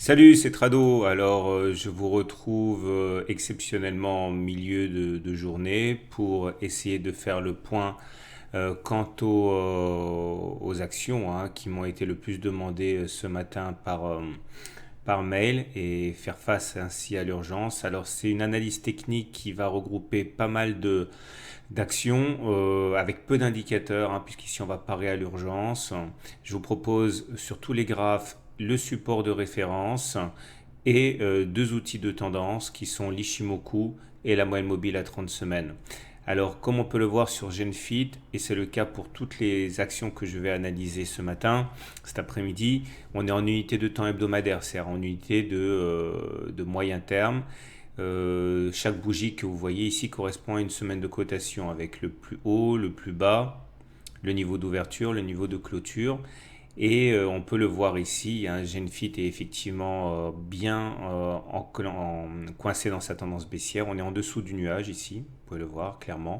Salut, c'est Trado. Alors, je vous retrouve exceptionnellement en milieu de journée pour essayer de faire le point quant aux actions qui m'ont été le plus demandées ce matin par mail et faire face ainsi à l'urgence. Alors, c'est une analyse technique qui va regrouper pas mal d'actions avec peu d'indicateurs, puisqu'ici on va parer à l'urgence. Je vous propose sur tous les graphes le support de référence et deux outils de tendance qui sont l'Ishimoku et la moyenne mobile à 30 semaines. Alors, comme on peut le voir sur GenFit, et c'est le cas pour toutes les actions que je vais analyser ce matin, cet après-midi, on est en unité de temps hebdomadaire, c'est-à-dire en unité de moyen terme. Chaque bougie que vous voyez ici correspond à une semaine de cotation avec le plus haut, le plus bas, le niveau d'ouverture, le niveau de clôture. Et on peut le voir ici, GenFit est effectivement bien coincé dans sa tendance baissière. On est en dessous du nuage ici, vous pouvez le voir clairement.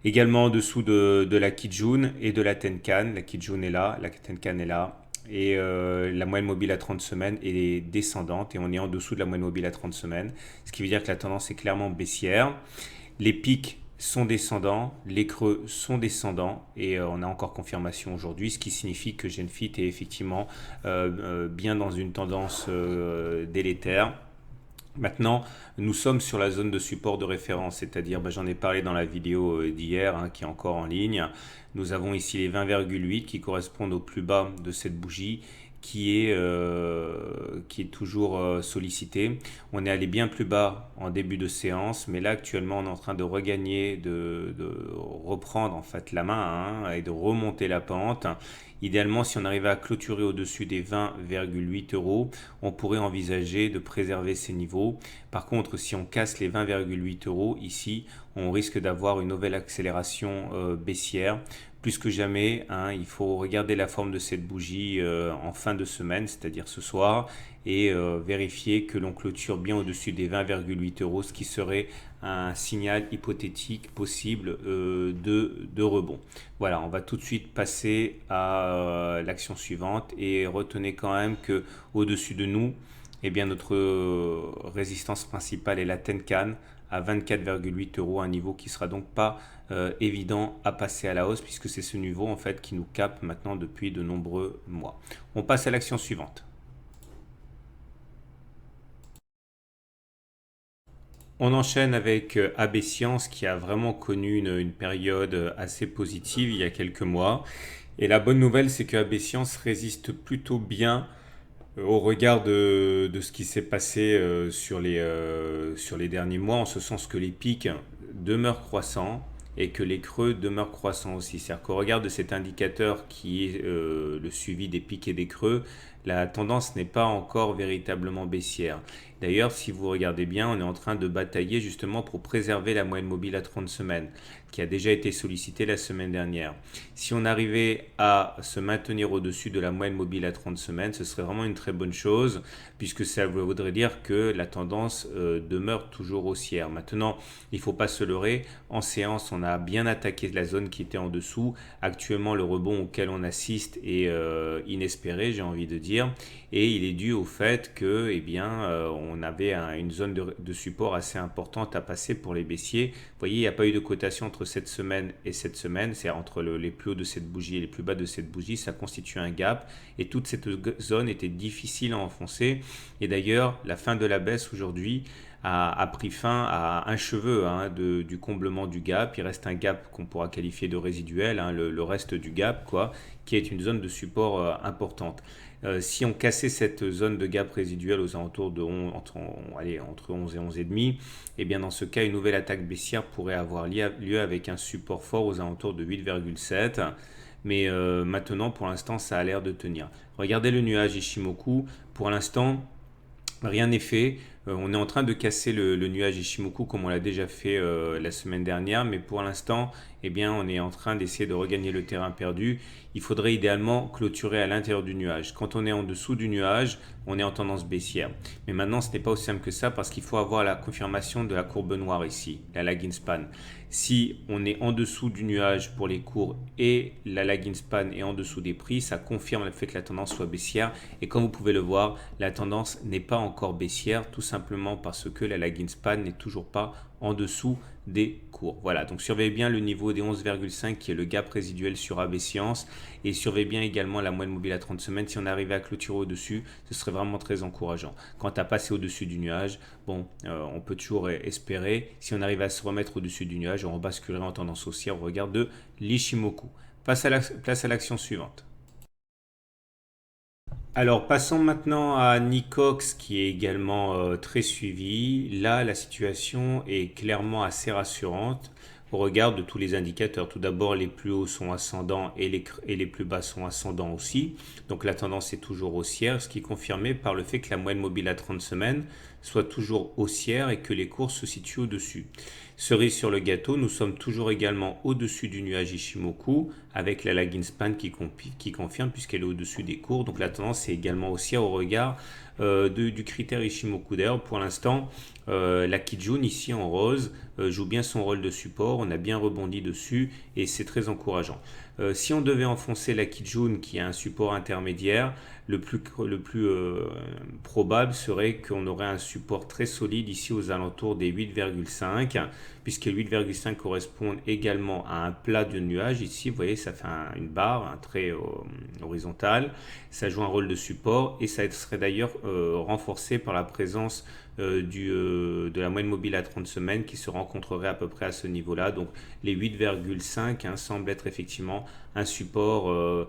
Également en dessous de la Kijun et de la Tenkan. La Kijun est là, la Tenkan est là. Et la moyenne mobile à 30 semaines est descendante et on est en dessous de la moyenne mobile à 30 semaines. Ce qui veut dire que la tendance est clairement baissière. Les pics sont descendants, les creux sont descendants et on a encore confirmation aujourd'hui, ce qui signifie que GenFit est effectivement bien dans une tendance délétère. Maintenant, nous sommes sur la zone de support de référence, c'est-à-dire, j'en ai parlé dans la vidéo d'hier qui est encore en ligne. Nous avons ici les 20,8 qui correspondent au plus bas de cette bougie qui est toujours sollicité. On est allé bien plus bas en début de séance, mais là actuellement on est en train de regagner, de reprendre en fait la main et de remonter la pente. Idéalement, si on arrivait à clôturer au-dessus des 20,8 euros, on pourrait envisager de préserver ces niveaux. Par contre, si on casse les 20,8 euros, ici, on risque d'avoir une nouvelle accélération baissière. Plus que jamais, il faut regarder la forme de cette bougie en fin de semaine, c'est-à-dire ce soir, et vérifier que l'on clôture bien au-dessus des 20,8 euros, ce qui serait un signal hypothétique possible de rebond. Voilà, on va tout de suite passer à l'action suivante et retenez quand même que au-dessus de nous, eh bien notre résistance principale est la Tenkan à 24,8 euros, un niveau qui sera donc pas évident à passer à la hausse puisque c'est ce niveau en fait qui nous capte maintenant depuis de nombreux mois. On passe à l'action suivante. On enchaîne avec AB Science qui a vraiment connu une période assez positive il y a quelques mois. Et la bonne nouvelle, c'est que AB Science résiste plutôt bien au regard de ce qui s'est passé sur les derniers mois, en ce sens que les pics demeurent croissants et que les creux demeurent croissants aussi. C'est-à-dire qu'au regard de cet indicateur qui est le suivi des pics et des creux, la tendance n'est pas encore véritablement baissière. D'ailleurs, si vous regardez bien, on est en train de batailler justement pour préserver la moyenne mobile à 30 semaines, qui a déjà été sollicitée la semaine dernière. Si on arrivait à se maintenir au-dessus de la moyenne mobile à 30 semaines, ce serait vraiment une très bonne chose, puisque ça voudrait dire que la tendance demeure toujours haussière. Maintenant, il ne faut pas se leurrer. En séance, on a bien attaqué la zone qui était en dessous. Actuellement, le rebond auquel on assiste est inespéré, j'ai envie de dire. Et il est dû au fait que, on avait une zone de support assez importante à passer pour les baissiers. Vous voyez, il n'y a pas eu de cotation entre cette semaine et cette semaine, c'est entre les plus hauts de cette bougie et les plus bas de cette bougie, ça constitue un gap. Et toute cette zone était difficile à enfoncer. Et d'ailleurs, la fin de la baisse aujourd'hui a pris fin à un cheveu du comblement du gap. Il reste un gap qu'on pourra qualifier de résiduel, le reste du gap, qui est une zone de support importante. Si on cassait cette zone de gap résiduelle aux alentours de entre 11 et 11,5, et bien dans ce cas, une nouvelle attaque baissière pourrait avoir lieu avec un support fort aux alentours de 8,7. Mais maintenant, pour l'instant, ça a l'air de tenir. Regardez le nuage Ishimoku. Pour l'instant, rien n'est fait. On est en train de casser le nuage Ishimoku comme on l'a déjà fait la semaine dernière, mais pour l'instant, eh bien, on est en train d'essayer de regagner le terrain perdu. Il faudrait idéalement clôturer à l'intérieur du nuage. Quand on est en dessous du nuage, on est en tendance baissière. Mais maintenant, ce n'est pas aussi simple que ça parce qu'il faut avoir la confirmation de la courbe noire ici, la lagging span. Si on est en dessous du nuage pour les cours et la lagging span est en dessous des prix, ça confirme le fait que la tendance soit baissière. Et comme vous pouvez le voir, la tendance n'est pas encore baissière, tout simplement parce que la lagging span n'est toujours pas en dessous des cours. Voilà, donc surveillez bien le niveau des 11,5 qui est le gap résiduel sur AB Science et surveillez bien également la moyenne mobile à 30 semaines. Si on arrivait à clôturer au-dessus, ce serait vraiment très encourageant. Quant à passer au-dessus du nuage, bon, on peut toujours espérer. Si on arrive à se remettre au-dessus du nuage, on rebasculerait en tendance haussière au regard de l'Ishimoku. Place à l'action suivante. Alors passons maintenant à Nicox qui est également très suivi. Là, la situation est clairement assez rassurante au regard de tous les indicateurs. Tout d'abord, les plus hauts sont ascendants et les plus bas sont ascendants aussi. Donc la tendance est toujours haussière, ce qui est confirmé par le fait que la moyenne mobile à 30 semaines soit toujours haussière et que les cours se situent au-dessus. Cerise sur le gâteau, nous sommes toujours également au-dessus du nuage Ishimoku avec la lagging span qui confirme puisqu'elle est au-dessus des cours. Donc la tendance est également haussière au regard du critère Ishimoku. D'ailleurs, pour l'instant, la Kijun ici en rose joue bien son rôle de support. On a bien rebondi dessus et c'est très encourageant. Si on devait enfoncer la Kijun qui a un support intermédiaire, le plus probable serait qu'on aurait un support très solide ici aux alentours des 8,5 puisque 8,5 correspond également à un plat de nuage. Ici, vous voyez, ça fait une barre, un trait horizontal. Ça joue un rôle de support et ça serait d'ailleurs renforcé par la présence de la moyenne mobile à 30 semaines qui se rencontrerait à peu près à ce niveau-là. Donc les 8,5 semblent être effectivement un support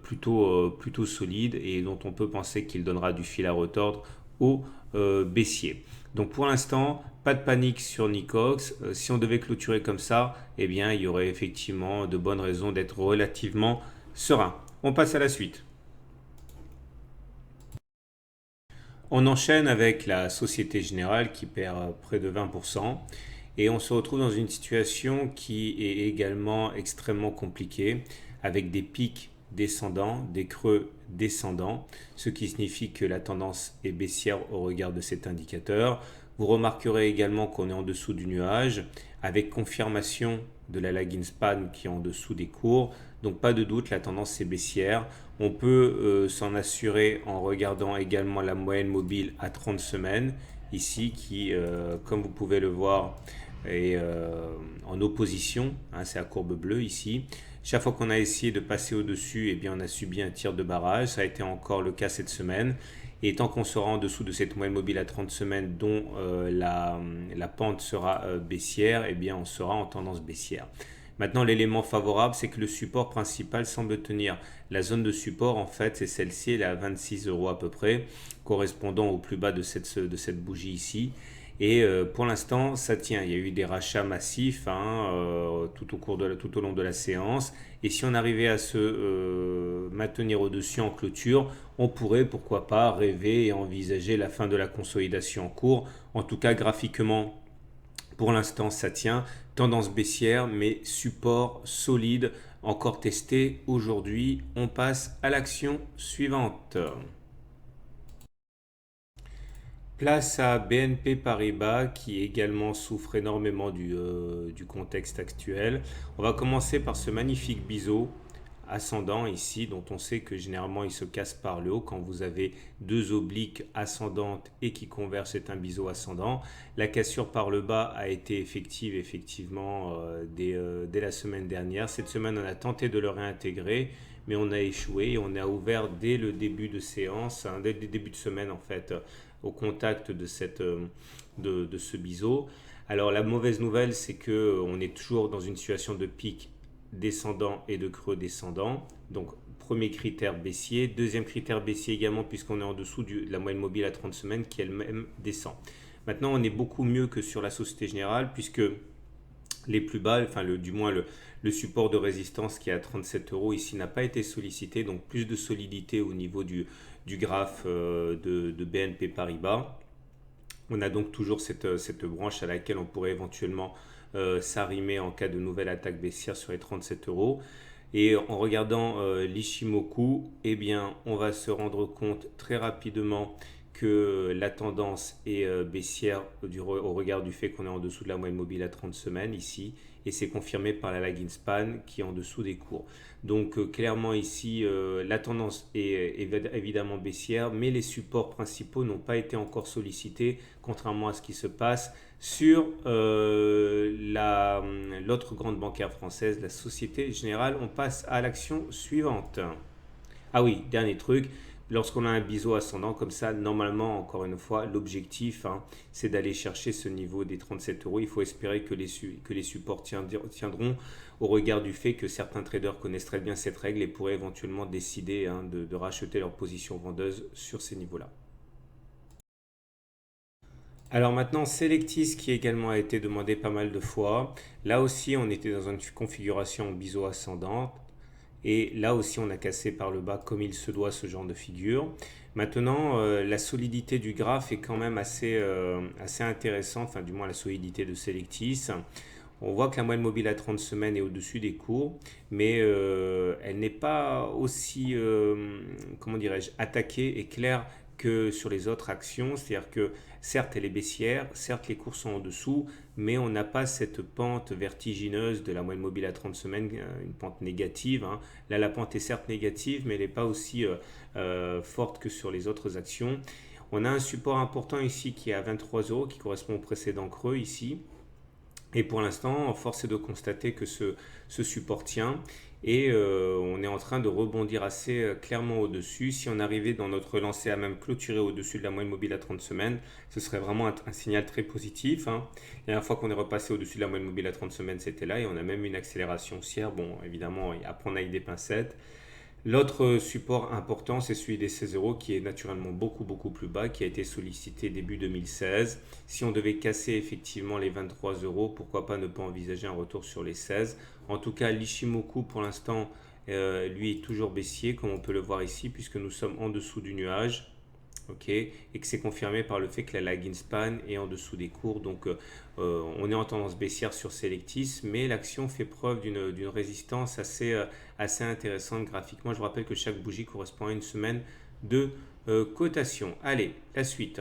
plutôt solide et dont on peut penser qu'il donnera du fil à retordre au baissier. Donc pour l'instant, pas de panique sur Nicox. Si on devait clôturer comme ça, eh bien, il y aurait effectivement de bonnes raisons d'être relativement serein. On passe à la suite. On enchaîne avec la Société Générale qui perd près de 20% et on se retrouve dans une situation qui est également extrêmement compliquée avec des pics descendants, des creux descendants, ce qui signifie que la tendance est baissière au regard de cet indicateur. Vous remarquerez également qu'on est en dessous du nuage avec confirmation de la lagging span qui est en dessous des cours. Donc pas de doute, la tendance est baissière. On peut s'en assurer en regardant également la moyenne mobile à 30 semaines, ici qui, comme vous pouvez le voir, est en opposition, c'est la courbe bleue ici. Chaque fois qu'on a essayé de passer au-dessus, eh bien, on a subi un tir de barrage, ça a été encore le cas cette semaine. Et tant qu'on sera en dessous de cette moyenne mobile à 30 semaines dont la pente sera baissière, eh bien, on sera en tendance baissière. Maintenant, l'élément favorable, c'est que le support principal semble tenir. La zone de support, en fait, c'est celle-ci, elle est à 26 € à peu près, correspondant au plus bas de cette bougie ici. Et pour l'instant, ça tient. Il y a eu des rachats massifs tout au long de la séance. Et si on arrivait à se maintenir au-dessus en clôture, on pourrait, pourquoi pas, rêver et envisager la fin de la consolidation en cours. En tout cas, graphiquement, pour l'instant, ça tient. Tendance baissière, mais support solide, encore testé aujourd'hui. On passe à l'action suivante. Place à BNP Paribas qui également souffre énormément du contexte actuel. On va commencer par ce magnifique biseau ascendant ici dont on sait que généralement il se casse par le haut quand vous avez deux obliques ascendantes et qui convergent, c'est un biseau ascendant. La cassure par le bas a été effectivement dès la semaine dernière. Cette semaine on a tenté de le réintégrer mais on a échoué et on a ouvert dès le début de séance, dès le début de semaine en fait, au contact de ce biseau. Alors la mauvaise nouvelle c'est que on est toujours dans une situation de pic descendant et de creux descendant. Donc premier critère baissier. Deuxième critère baissier également puisqu'on est en dessous de la moyenne mobile à 30 semaines qui elle-même descend. Maintenant on est beaucoup mieux que sur la Société Générale puisque les plus bas, du moins le support de résistance qui est à 37 € ici n'a pas été sollicité, donc plus de solidité au niveau du graphe de BNP Paribas. On a donc toujours cette branche à laquelle on pourrait éventuellement s'arrimer en cas de nouvelle attaque baissière sur les 37 euros. Et en regardant l'Ishimoku, eh bien, on va se rendre compte très rapidement que la tendance est baissière au regard du fait qu'on est en dessous de la moyenne mobile à 30 semaines ici, et c'est confirmé par la lagging span qui est en dessous des cours. Donc clairement ici, la tendance est évidemment baissière, mais les supports principaux n'ont pas été encore sollicités, contrairement à ce qui se passe sur l'autre grande bancaire française, la Société Générale. On passe à l'action suivante. Ah oui, dernier truc, lorsqu'on a un biseau ascendant comme ça, normalement, encore une fois, l'objectif, c'est d'aller chercher ce niveau des 37 euros. Il faut espérer que les supports tiendront au regard du fait que certains traders connaissent très bien cette règle et pourraient éventuellement décider de racheter leur position vendeuse sur ces niveaux-là. Alors maintenant, Selectis qui également a été demandé pas mal de fois. Là aussi, on était dans une configuration biseau ascendante. Et là aussi, on a cassé par le bas comme il se doit ce genre de figure. Maintenant, la solidité du graphe est quand même assez intéressante, enfin du moins la solidité de Selectis. On voit que la moyenne mobile à 30 semaines est au-dessus des cours, mais elle n'est pas aussi, comment dirais-je, attaquée et claire que sur les autres actions. C'est-à-dire que certes, elle est baissière, certes, les cours sont en dessous, mais on n'a pas cette pente vertigineuse de la moyenne mobile à 30 semaines, une pente négative. Là, la pente est certes négative, mais elle n'est pas aussi forte que sur les autres actions. On a un support important ici qui est à 23 euros, qui correspond au précédent creux ici. Et pour l'instant, force est de constater que ce support tient et on est en train de rebondir assez clairement au-dessus. Si on arrivait dans notre lancée à même clôturer au-dessus de la moyenne mobile à 30 semaines, ce serait vraiment un signal très positif. La dernière fois qu'on est repassé au-dessus de la moyenne mobile à 30 semaines, c'était là et on a même une accélération haussière. Bon, évidemment, à prendre avec des pincettes. L'autre support important, c'est celui des 16 euros qui est naturellement beaucoup plus bas, qui a été sollicité début 2016. Si on devait casser effectivement les 23 euros, pourquoi pas ne pas envisager un retour sur les 16. En tout cas, l'Ishimoku pour l'instant, lui est toujours baissier, comme on peut le voir ici, puisque nous sommes en dessous du nuage. Et que c'est confirmé par le fait que la lagging span est en dessous des cours. Donc on est en tendance baissière sur Selectis, mais l'action fait preuve d'une résistance assez intéressante graphiquement. Je vous rappelle que chaque bougie correspond à une semaine de cotation. Allez, la suite.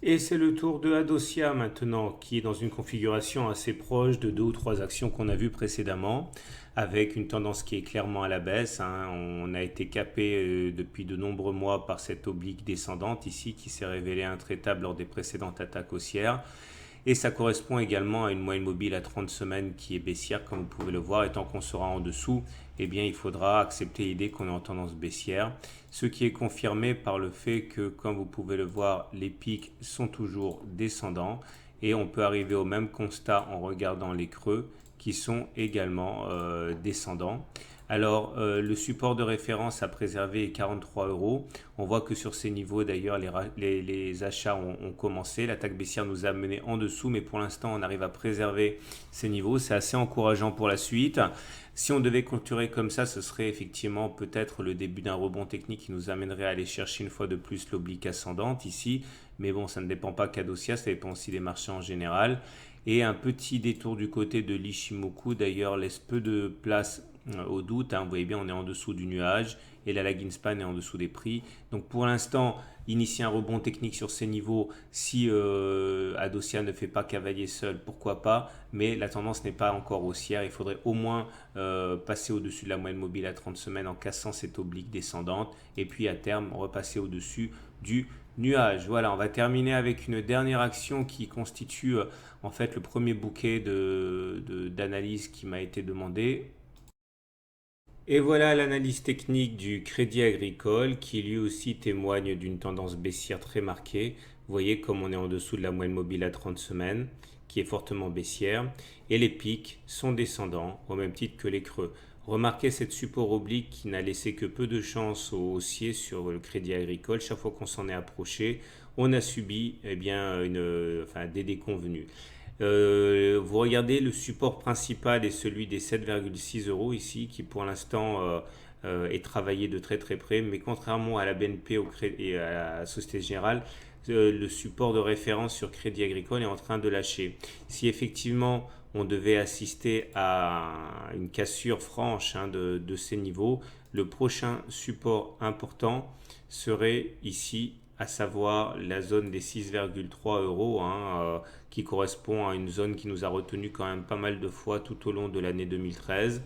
Et c'est le tour de Adosia maintenant, qui est dans une configuration assez proche de deux ou trois actions qu'on a vues précédemment, avec une tendance qui est clairement à la baisse. On a été capé depuis de nombreux mois par cette oblique descendante ici, qui s'est révélée intraitable lors des précédentes attaques haussières. Et ça correspond également à une moyenne mobile à 30 semaines qui est baissière, comme vous pouvez le voir. Et tant qu'on sera en dessous, eh bien, il faudra accepter l'idée qu'on est en tendance baissière. Ce qui est confirmé par le fait que, comme vous pouvez le voir, les pics sont toujours descendants. Et on peut arriver au même constat en regardant les creux qui sont également descendants. Alors, le support de référence à préserver est 43 euros. On voit que sur ces niveaux, d'ailleurs, les achats ont commencé. L'attaque baissière nous a mené en dessous, mais pour l'instant, on arrive à préserver ces niveaux. C'est assez encourageant pour la suite. Si on devait clôturer comme ça, ce serait effectivement peut-être le début d'un rebond technique qui nous amènerait à aller chercher une fois de plus l'oblique ascendante ici. Mais bon, ça ne dépend pas qu'Adosia, ça dépend aussi des marchés en général. Et un petit détour du côté de l'Ishimoku, d'ailleurs, laisse peu de place au doute. Vous voyez bien, on est en dessous du nuage et la lagging span est en dessous des prix. Donc pour l'instant, initier un rebond technique sur ces niveaux, si Adosia ne fait pas cavalier seul, pourquoi pas, mais la tendance n'est pas encore haussière. Il faudrait au moins passer au-dessus de la moyenne mobile à 30 semaines en cassant cette oblique descendante et puis à terme repasser au-dessus du nuage. Voilà, on va terminer avec une dernière action qui constitue en fait le premier bouquet d'analyse qui m'a été demandé. Et voilà l'analyse technique du Crédit Agricole qui lui aussi témoigne d'une tendance baissière très marquée. Vous voyez comme on est en dessous de la moyenne mobile à 30 semaines qui est fortement baissière et les pics sont descendants au même titre que les creux. Remarquez cette support oblique qui n'a laissé que peu de chance aux haussiers sur le Crédit Agricole. Chaque fois qu'on s'en est approché, on a subi des déconvenues. Vous regardez le support principal est celui des 7,6 euros ici qui pour l'instant et travailler de très très près. Mais contrairement à la BNP et à la Société Générale, le support de référence sur Crédit Agricole est en train de lâcher. Si effectivement on devait assister à une cassure franche de ces niveaux, le prochain support important serait ici, à savoir la zone des 6,3 euros, qui correspond à une zone qui nous a retenu quand même pas mal de fois tout au long de l'année 2013.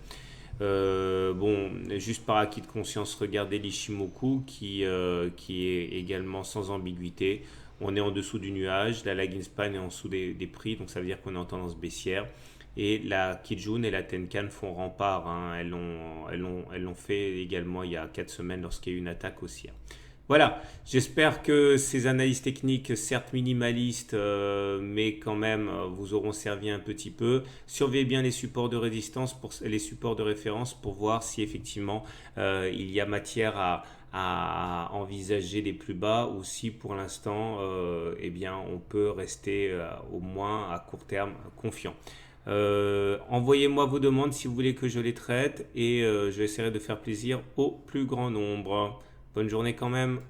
Bon, juste par acquis de conscience, regardez l'Ishimoku qui est également sans ambiguïté. On est en dessous du nuage, la lagging span est en dessous des prix, donc ça veut dire qu'on est en tendance baissière. Et la Kijun et la Tenkan font rempart, elles l'ont fait également il y a 4 semaines lorsqu'il y a eu une attaque haussière. Voilà, j'espère que ces analyses techniques, certes minimalistes, mais quand même, vous auront servi un petit peu. Surveillez bien les supports de résistance, les supports de référence pour voir si effectivement il y a matière à envisager des plus bas ou si pour l'instant, eh bien, on peut rester au moins à court terme confiant. Envoyez-moi vos demandes si vous voulez que je les traite et je essaierai de faire plaisir au plus grand nombre. Bonne journée quand même.